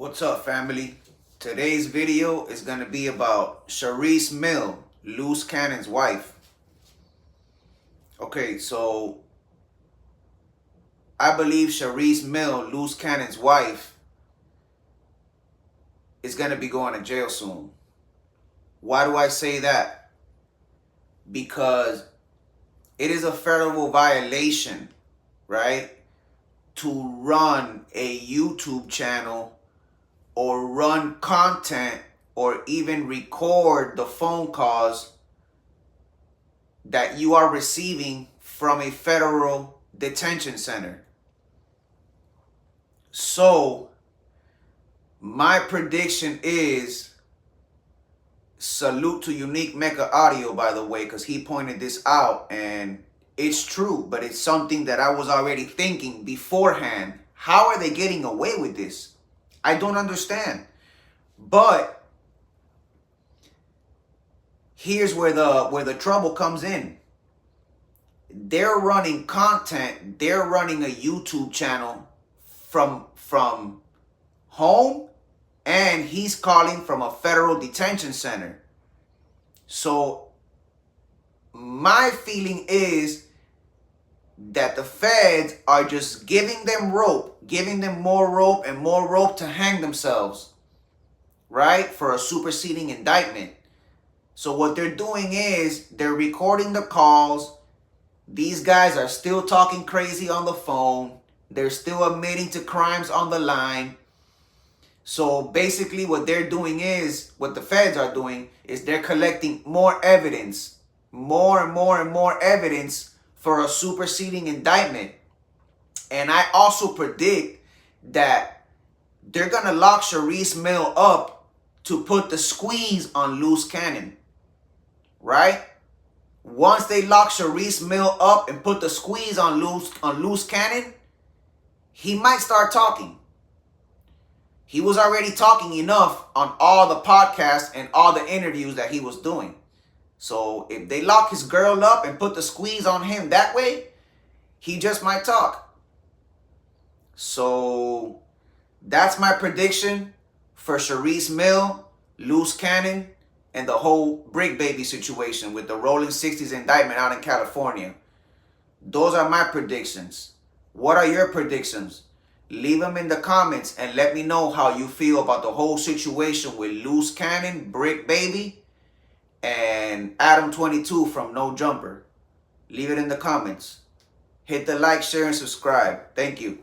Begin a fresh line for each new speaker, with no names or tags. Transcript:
What's up, family? Today's video is going to be about Charisse Mill, Luce Cannon's wife. Okay, so I believe Charisse Mill, Luce Cannon's wife, is going to be going to jail soon. Why do I say that? Because it is a federal violation, right, to run a YouTube channel or run content or even record the phone calls that you are receiving from a federal detention center. So my prediction is, salute to Unique Mecca Audio, by the way, because he pointed this out and it's true, but it's something that I was already thinking beforehand. How are they getting away with this? I don't understand. But here's where the trouble comes in. They're running content, they're running a YouTube channel from home, and he's calling from a federal detention center. So my feeling is that the feds are just giving them rope, giving them more rope and more rope to hang themselves, right? For a superseding indictment. So what they're doing is they're recording the calls. These guys are still talking crazy on the phone. They're still admitting to crimes on the line. So basically what they're doing is, what the feds are doing is they're collecting more evidence, more and more evidence for a superseding indictment. And I also predict that they're going to lock Charisse Mill up to put the squeeze on Luce Cannon, right? Once they lock Charisse Mill up and put the squeeze on Luce Cannon, he might start talking. He was already talking enough on all the podcasts and all the interviews that he was doing. So if they lock his girl up and put the squeeze on him that way, he just might talk. So that's my prediction for Charisse Mill, Luce Cannon, and the whole Brick Baby situation with the Rolling 60s indictment out in California. Those are my predictions. What are your predictions? Leave them in the comments and let me know how you feel about the whole situation with Luce Cannon, Brick Baby, and Adam 22 from No Jumper. Leave it in the comments. Hit the like, share, and subscribe. Thank you.